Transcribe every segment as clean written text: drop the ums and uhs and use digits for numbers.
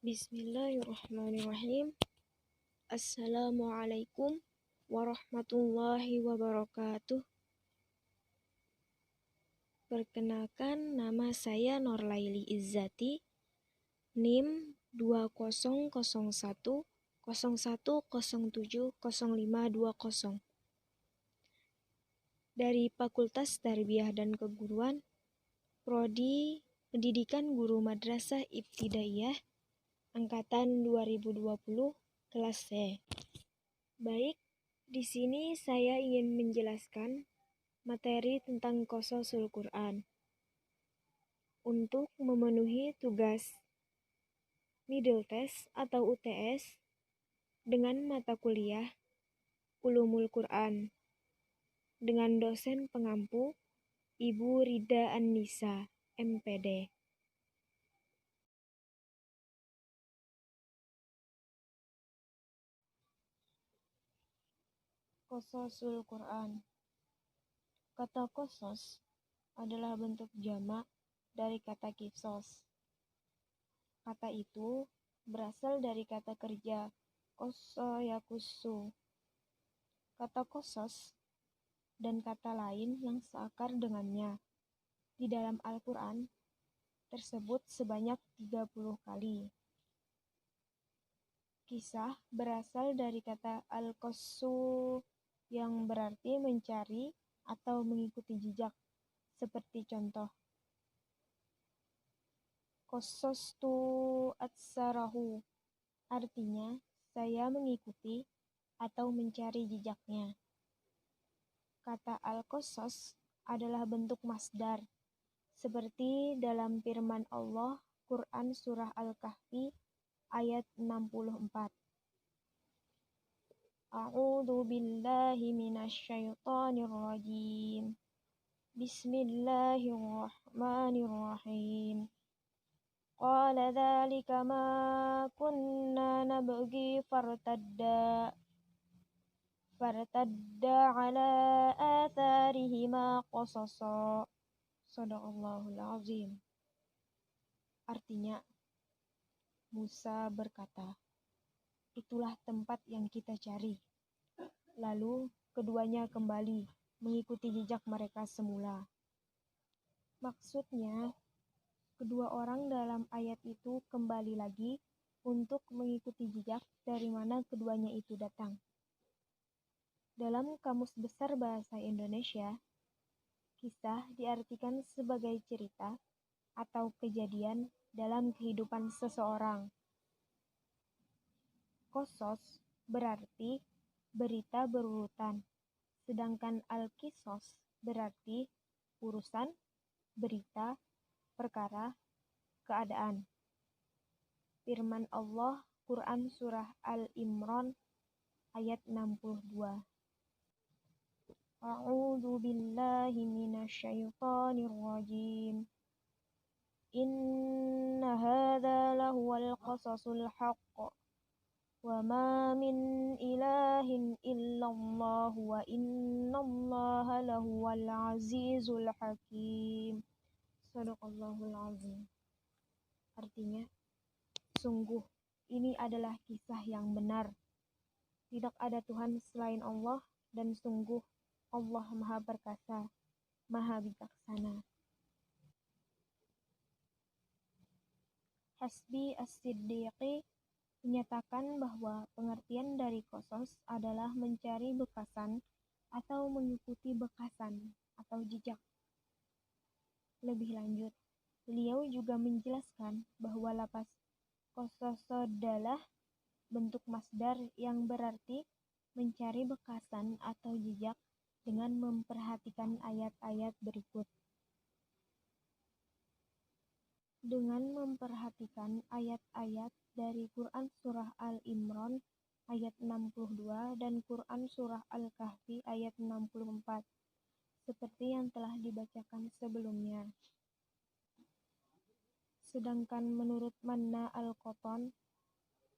Bismillahirrahmanirrahim. Assalamualaikum warahmatullahi wabarakatuh. Perkenalkan, nama saya Norlaili Izzati, NIM 200101070520 dari Fakultas Tarbiyah dan Keguruan, Prodi Pendidikan Guru Madrasah Ibtidaiyah, Angkatan 2020, kelas C. Baik, di sini saya ingin menjelaskan materi tentang Qososul Quran. Untuk memenuhi tugas Middle Test atau UTS dengan mata kuliah Ulumul Quran dengan dosen pengampu Ibu Rida An-Nisa, MPD. Qososul Quran. Kata qosos adalah bentuk jamak dari kata qisas. Kata itu berasal dari kata kerja qosso yakussu. Kata qosos dan kata lain yang seakar dengannya di dalam Al-Quran tersebut sebanyak 30 kali. Kisah berasal dari kata al-qassu yang berarti mencari atau mengikuti jejak, seperti contoh qassastu atsarahu, artinya saya mengikuti atau mencari jejaknya. Kata al-qassas adalah bentuk masdar, seperti dalam firman Allah Quran Surah Al-Kahfi ayat 64. A'udzu billahi minasyaitonir rajim. Bismillahirrahmanirrahim. Qala dzalika ma kunna nabghi fartadda ala atharihima qasasa. Shadaqallahul azim. Artinya, Musa berkata, itulah tempat yang kita cari. Lalu keduanya kembali mengikuti jejak mereka semula. Maksudnya, kedua orang dalam ayat itu kembali lagi untuk mengikuti jejak dari mana keduanya itu datang. Dalam Kamus Besar Bahasa Indonesia, kisah diartikan sebagai cerita atau kejadian dalam kehidupan seseorang. Qosos berarti berita berurutan, sedangkan al-qisas berarti urusan, berita, perkara, keadaan. Firman Allah Quran Surah Al-Imran ayat 62. A'udzu billahi minasyaitonir rajim. Inna hadza lahuwal qasasul haqq. Wa ma min ilahin illallah wa innallaha lahuwal azizul hakim. Shadaqallahul azim. Artinya, sungguh ini adalah kisah yang benar. Tidak ada Tuhan selain Allah dan sungguh Allah Maha Perkasa, Maha Bijaksana. Hasbi As-Siddiqi menyatakan bahwa pengertian dari qosos adalah mencari bekasan atau mengikuti bekasan atau jejak. Lebih lanjut, beliau juga menjelaskan bahwa lapas qosos adalah bentuk masdar yang berarti mencari bekasan atau jejak dengan memperhatikan ayat-ayat berikut. Dengan memperhatikan ayat-ayat dari Quran Surah Al-Imran ayat 62 dan Quran Surah Al-Kahfi ayat 64, seperti yang telah dibacakan sebelumnya. Sedangkan menurut Manna Al-Qottan,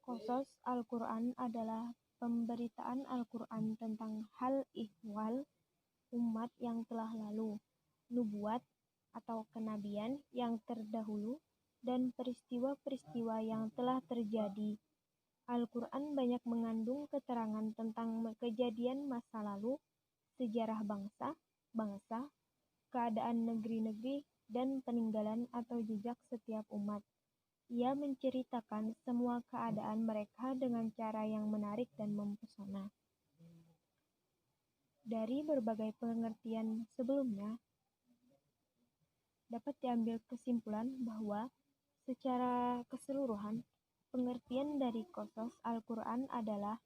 qosas Al-Quran adalah pemberitaan Al-Quran tentang hal ihwal umat yang telah lalu, nubuat atau kenabian yang terdahulu, dan peristiwa-peristiwa yang telah terjadi. Al-Quran banyak mengandung keterangan tentang kejadian masa lalu, sejarah bangsa, keadaan negeri-negeri, dan peninggalan atau jejak setiap umat. Ia menceritakan semua keadaan mereka dengan cara yang menarik dan mempesona. Dari berbagai pengertian sebelumnya, dapat diambil kesimpulan bahwa secara keseluruhan, pengertian dari qasas Al-Quran adalah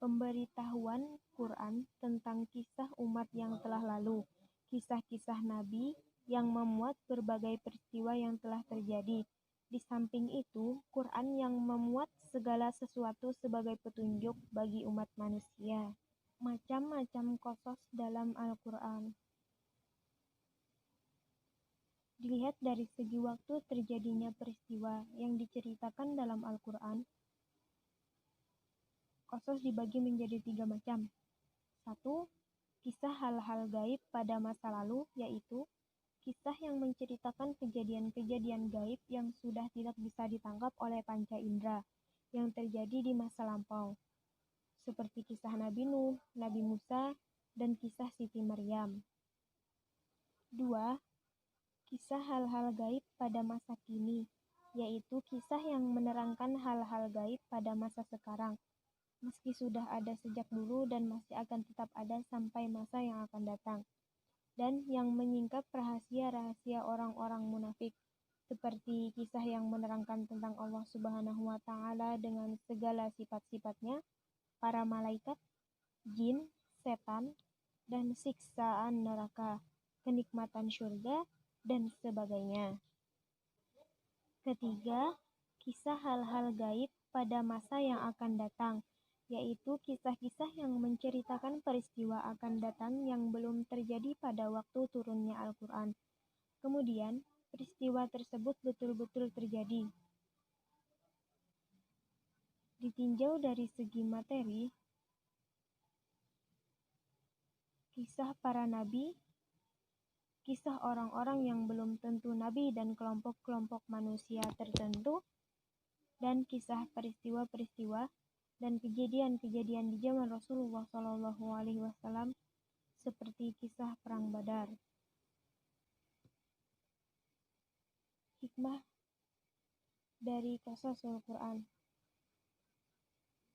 pemberitahuan Quran tentang kisah umat yang telah lalu, kisah-kisah Nabi yang memuat berbagai peristiwa yang telah terjadi. Di samping itu, Quran yang memuat segala sesuatu sebagai petunjuk bagi umat manusia. Macam-macam qasas dalam Al-Quran. Dilihat dari segi waktu terjadinya peristiwa yang diceritakan dalam Al-Quran, qasas dibagi menjadi 3 macam. 1. Kisah hal-hal gaib pada masa lalu, yaitu kisah yang menceritakan kejadian-kejadian gaib yang sudah tidak bisa ditangkap oleh panca indera yang terjadi di masa lampau, seperti kisah Nabi Nuh, Nabi Musa, dan kisah Siti Maryam. 2. Kisah hal-hal gaib pada masa kini, yaitu kisah yang menerangkan hal-hal gaib pada masa sekarang, meski sudah ada sejak dulu dan masih akan tetap ada sampai masa yang akan datang, dan yang menyingkap rahasia-rahasia orang-orang munafik, seperti kisah yang menerangkan tentang Allah Subhanahu wa Ta'ala dengan segala sifat-sifatnya, para malaikat, jin, setan, dan siksaan neraka, kenikmatan syurga, dan sebagainya. Ketiga, kisah hal-hal gaib pada masa yang akan datang, yaitu kisah-kisah yang menceritakan peristiwa akan datang yang belum terjadi pada waktu turunnya Al-Quran. Kemudian, peristiwa tersebut betul-betul terjadi. Ditinjau dari segi materi, kisah para nabi, kisah orang-orang yang belum tentu nabi dan kelompok-kelompok manusia tertentu, dan kisah peristiwa-peristiwa dan kejadian-kejadian di zaman Rasulullah SAW seperti kisah Perang Badar. Hikmah dari qasasul Quran.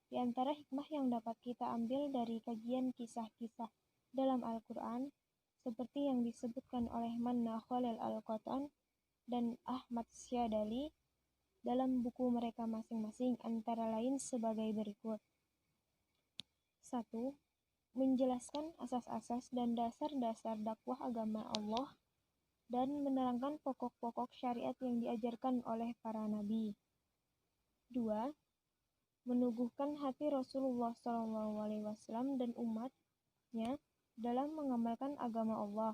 Di antara hikmah yang dapat kita ambil dari kajian kisah-kisah dalam Al-Quran, seperti yang disebutkan oleh Manna Khalil Al-Qatan dan Ahmad Syadali dalam buku mereka masing-masing, antara lain sebagai berikut. 1. Menjelaskan asas-asas dan dasar-dasar dakwah agama Allah dan menerangkan pokok-pokok syariat yang diajarkan oleh para nabi. 2. Menuguhkan hati Rasulullah SAW dan umatnya dalam mengamalkan agama Allah,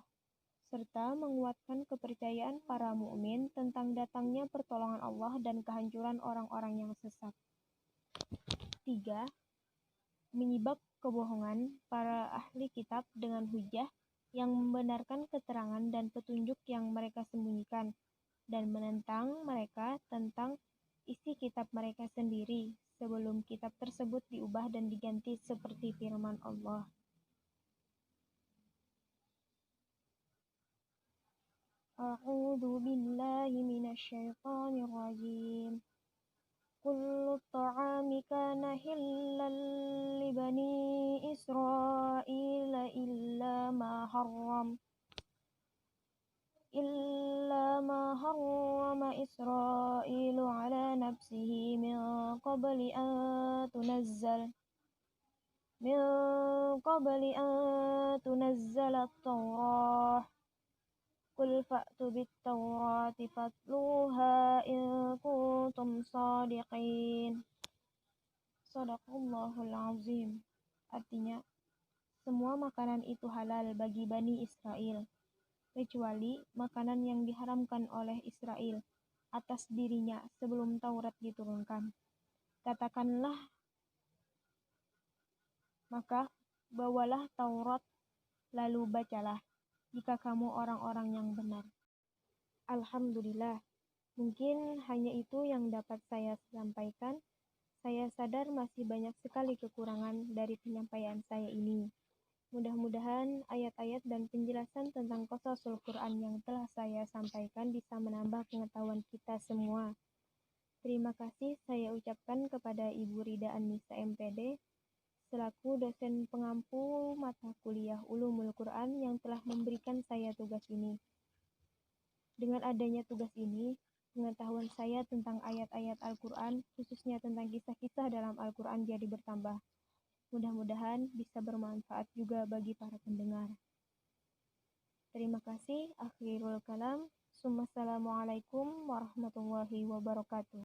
serta menguatkan kepercayaan para mukmin tentang datangnya pertolongan Allah dan kehancuran orang-orang yang sesat. 3. Menyibak kebohongan para ahli kitab dengan hujah yang membenarkan keterangan dan petunjuk yang mereka sembunyikan, dan menentang mereka tentang isi kitab mereka sendiri sebelum kitab tersebut diubah dan diganti seperti firman Allah. A'udzu billahi minasyaitonir rajim. Kullu ta'ami kana hillal li bani Israila illa ma harrama Israilu ala nafsihi min qabli an tunazzala at-Taurah. Qul fa'tu bit-Taurati fatluha in kuntum shadiqin. Shadaqallahul azim. Artinya, semua makanan itu halal bagi Bani Israel, kecuali makanan yang diharamkan oleh Israel atas dirinya sebelum Taurat diturunkan. Katakanlah, maka bawalah Taurat lalu bacalah, jika kamu orang-orang yang benar. Alhamdulillah, Mungkin hanya itu yang dapat saya sampaikan. Saya sadar masih banyak sekali kekurangan dari penyampaian saya ini. Mudah-mudahan ayat-ayat dan penjelasan tentang qasasul Quran yang telah saya sampaikan bisa menambah pengetahuan kita semua. Terima kasih saya ucapkan kepada Ibu Rida Annisa MPD selaku dosen pengampu mata kuliah Ulumul Quran yang telah memberikan saya tugas ini. Dengan adanya tugas ini, pengetahuan saya tentang ayat-ayat Al-Quran, khususnya tentang kisah-kisah dalam Al-Quran jadi bertambah. Mudah-mudahan bisa bermanfaat juga bagi para pendengar. Terima kasih. Akhirul kalam. Assalamualaikum warahmatullahi wabarakatuh.